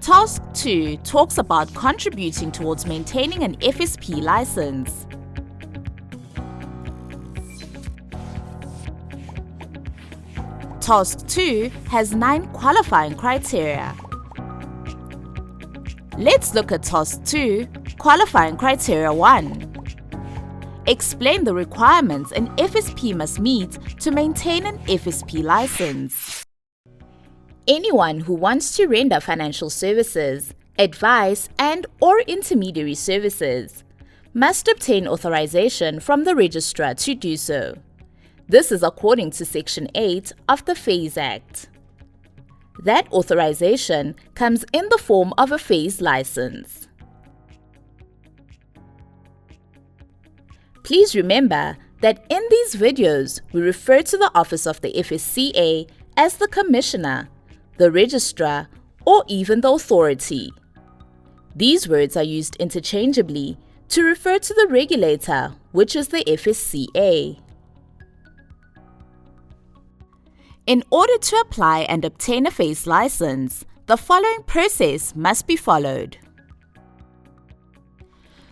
Task 2 talks about contributing towards maintaining an FSP license. Task 2 has 9 qualifying criteria. Let's look at Task 2, Qualifying Criteria 1. Explain the requirements an FSP must meet to maintain an FSP license. Anyone who wants to render financial services, advice and/or intermediary services must obtain authorization from the registrar to do so. This is according to Section 8 of the FAYS Act. That authorization comes in the form of a FAYS license. Please remember that in these videos, we refer to the Office of the FSCA as the Commissioner, the Registrar, or even the Authority. These words are used interchangeably to refer to the regulator, which is the FSCA. In order to apply and obtain a FAYS license, the following process must be followed.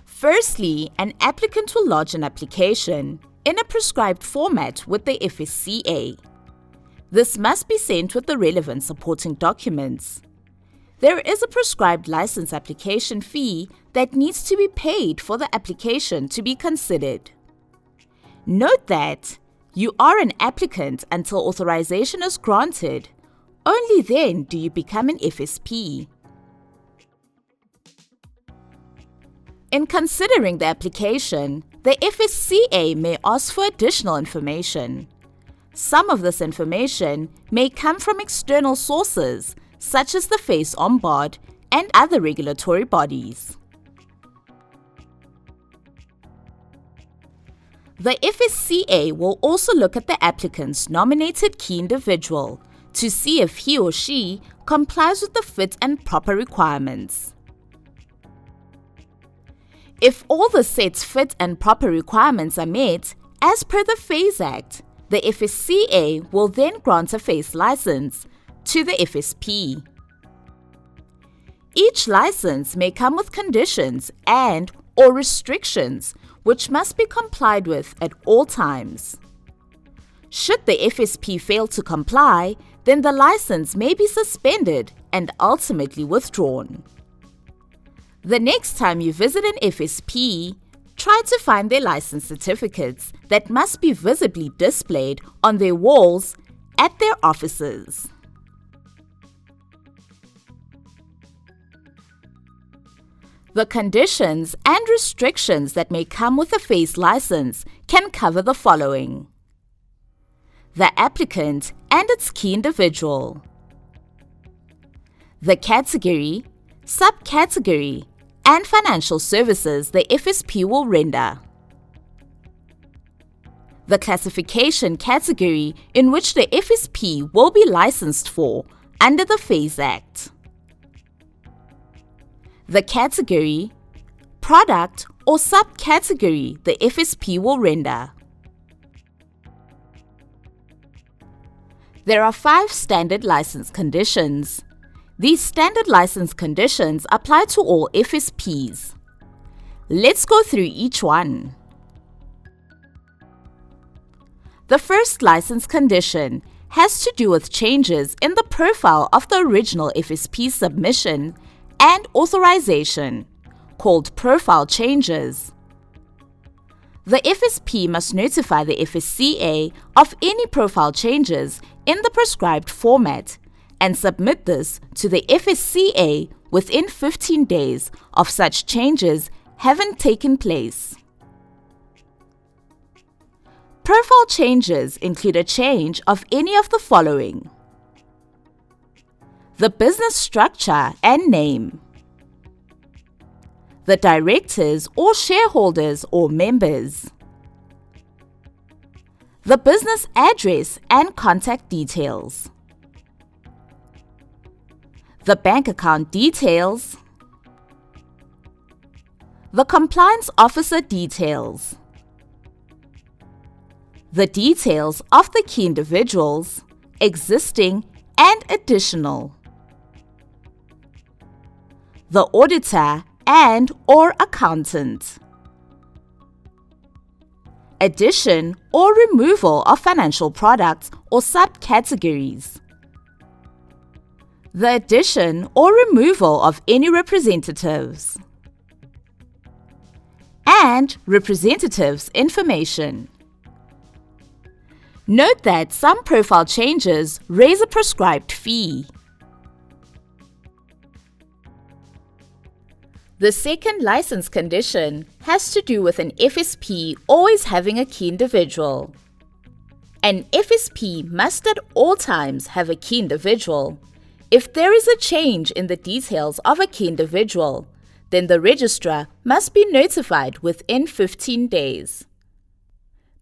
Firstly, an applicant will lodge an application in a prescribed format with the FSCA. This must be sent with the relevant supporting documents. There is a prescribed license application fee that needs to be paid for the application to be considered. Note that you are an applicant until authorization is granted. Only then do you become an FSP. In considering the application, the FSCA may ask for additional information. Some of this information may come from external sources, such as the FAYS Ombud and other regulatory bodies. The FSCA will also look at the applicant's nominated key individual to see if he or she complies with the fit and proper requirements. If all the set fit and proper requirements are met, as per the FAYS Act, the FSCA will then grant a FAYS license to the FSP. Each license may come with conditions and/or restrictions which must be complied with at all times. Should the FSP fail to comply, then the license may be suspended and ultimately withdrawn. The next time you visit an FSP, try to find their license certificates that must be visibly displayed on their walls at their offices. The conditions and restrictions that may come with a FAYS license can cover the following: the applicant and its key individual, the category, subcategory, and financial services the FSP will render, the classification category in which the FSP will be licensed for under the FAYS Act, the category, product, or subcategory the FSP will render. There are 5 standard license conditions. These standard license conditions apply to all FSPs. Let's go through each one. The first license condition has to do with changes in the profile of the original FSP submission and authorization, called profile changes. The FSP must notify the FSCA of any profile changes in the prescribed format and submit this to the FSCA within 15 days of such changes having taken place. Profile changes include a change of any of the following: the business structure and name, the directors or shareholders or members, the business address and contact details, the bank account details, the compliance officer details, the details of the key individuals, existing and additional, the auditor and/or accountant. Addition or removal of financial products or subcategories. The addition or removal of any representatives. And representatives' information. Note that some profile changes raise a prescribed fee. The second license condition has to do with an FSP always having a key individual. An FSP must at all times have a key individual. If there is a change in the details of a key individual, then the registrar must be notified within 15 days.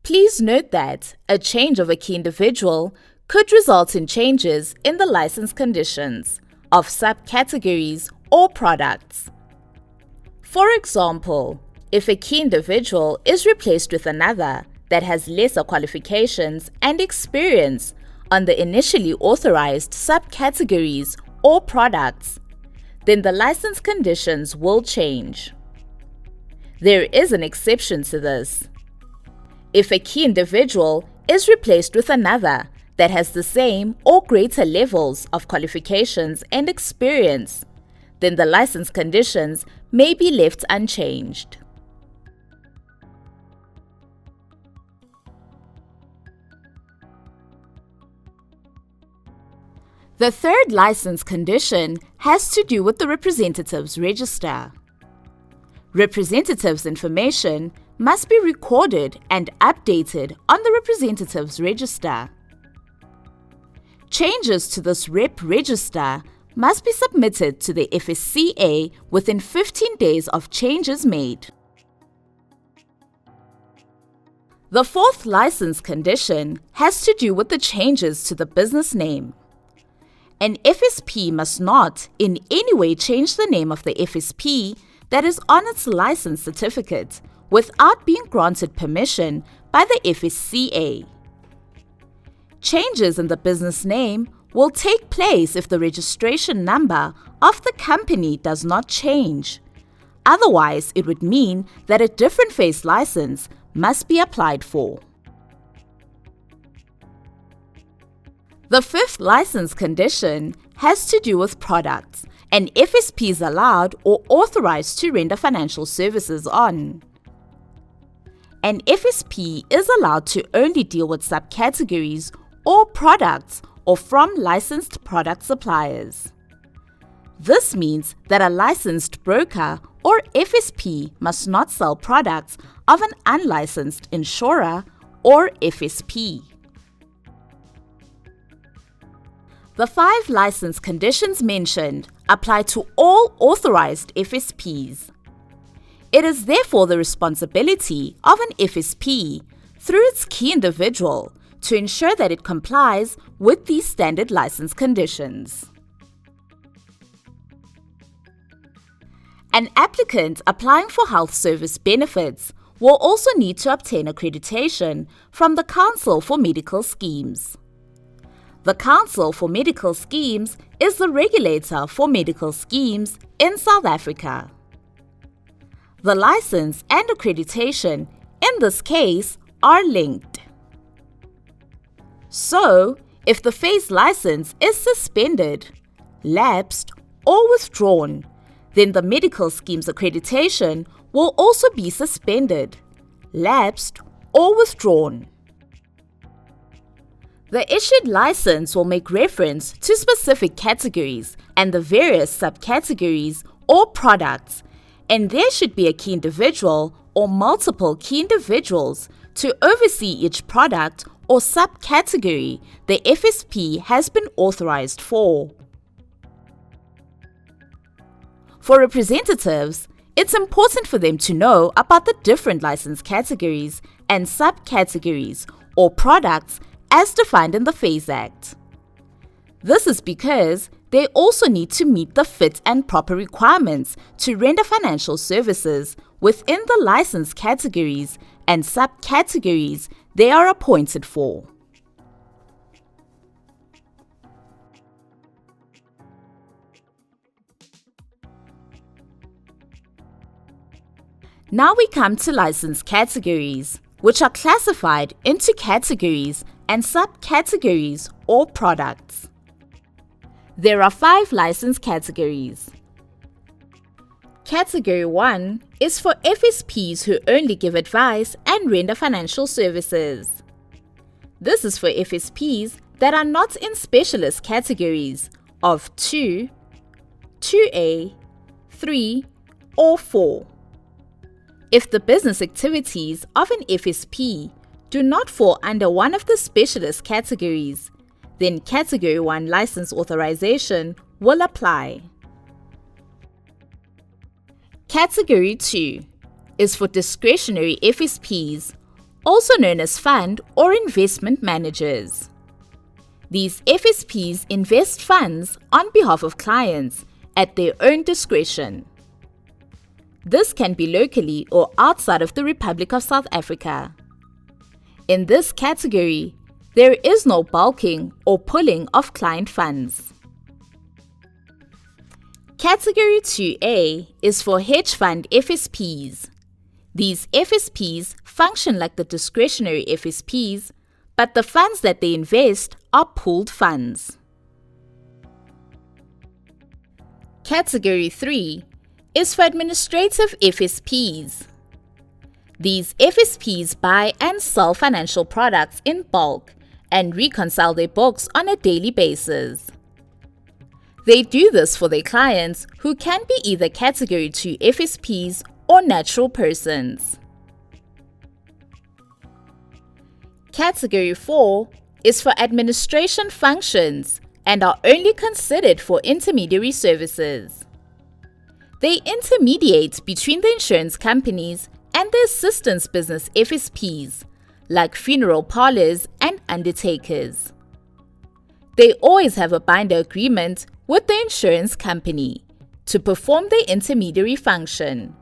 Please note that a change of a key individual could result in changes in the license conditions of subcategories or products. For example, if a key individual is replaced with another that has lesser qualifications and experience on the initially authorized subcategories or products, then the license conditions will change. There is an exception to this. If a key individual is replaced with another that has the same or greater levels of qualifications and experience, then the license conditions may be left unchanged. The third license condition has to do with the representatives register. Representatives' information must be recorded and updated on the representatives register. Changes to this rep register must be submitted to the FSCA within 15 days of changes made. The fourth license condition has to do with the changes to the business name. An FSP must not in any way change the name of the FSP that is on its license certificate without being granted permission by the FSCA. Changes in the business name will take place if the registration number of the company does not change. Otherwise, it would mean that a different face license must be applied for. The fifth license condition has to do with products an FSP is allowed or authorized to render financial services on. An FSP is allowed to only deal with subcategories or products or from licensed product suppliers. This means that a licensed broker or FSP must not sell products of an unlicensed insurer or FSP. The 5 license conditions mentioned apply to all authorized FSPs. It is therefore the responsibility of an FSP, through its key individual, to ensure that it complies with these standard license conditions. An applicant applying for health service benefits will also need to obtain accreditation from the Council for Medical Schemes. The Council for Medical Schemes is the regulator for medical schemes in South Africa. The license and accreditation in this case are linked. So, if the phase license is suspended, lapsed, or withdrawn, then the medical scheme's accreditation will also be suspended, lapsed, or withdrawn. The issued license will make reference to specific categories and the various subcategories or products, and there should be a key individual or multiple key individuals to oversee each product or subcategory the FSP has been authorized for. For representatives, it's important for them to know about the different license categories and subcategories or products as defined in the FASE Act. This is because they also need to meet the fit and proper requirements to render financial services within the license categories and subcategories they are appointed for. Now we come to license categories, which are classified into categories and subcategories or products. There are 5 license categories. Category 1 is for FSPs who only give advice and render financial services. This is for FSPs that are not in specialist categories of 2, 2A, 3, or 4. If the business activities of an FSP do not fall under one of the specialist categories, then Category 1 license authorization will apply. Category 2 is for discretionary FSPs, also known as fund or investment managers. These FSPs invest funds on behalf of clients at their own discretion. This can be locally or outside of the Republic of South Africa. In this category, there is no bulking or pulling of client funds. Category 2A is for hedge fund FSPs. These FSPs function like the discretionary FSPs, but the funds that they invest are pooled funds. Category 3 is for administrative FSPs. These FSPs buy and sell financial products in bulk and reconcile their books on a daily basis. They do this for their clients who can be either Category 2 FSPs or natural persons. Category 4 is for administration functions and are only considered for intermediary services. They intermediate between the insurance companies and the assistance business FSPs, like funeral parlors and undertakers. They always have a binder agreement with the insurance company to perform the intermediary function.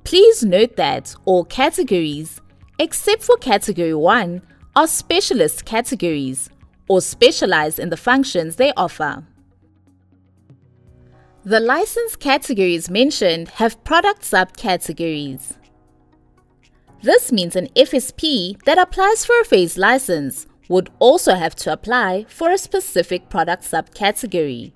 Please note that all categories, except for Category 1, are specialist categories or specialize in the functions they offer. The license categories mentioned have product subcategories. This means an FSP that applies for a phase license would also have to apply for a specific product subcategory.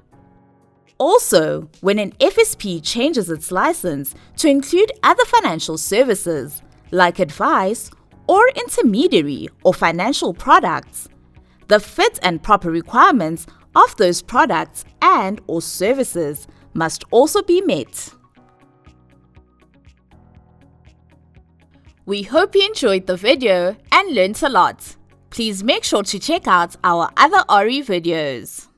Also, when an FSP changes its license to include other financial services like advice or intermediary or financial products, the fit and proper requirements of those products and or services must also be met. We hope you enjoyed the video and learned a lot. Please make sure to check out our other ORI videos.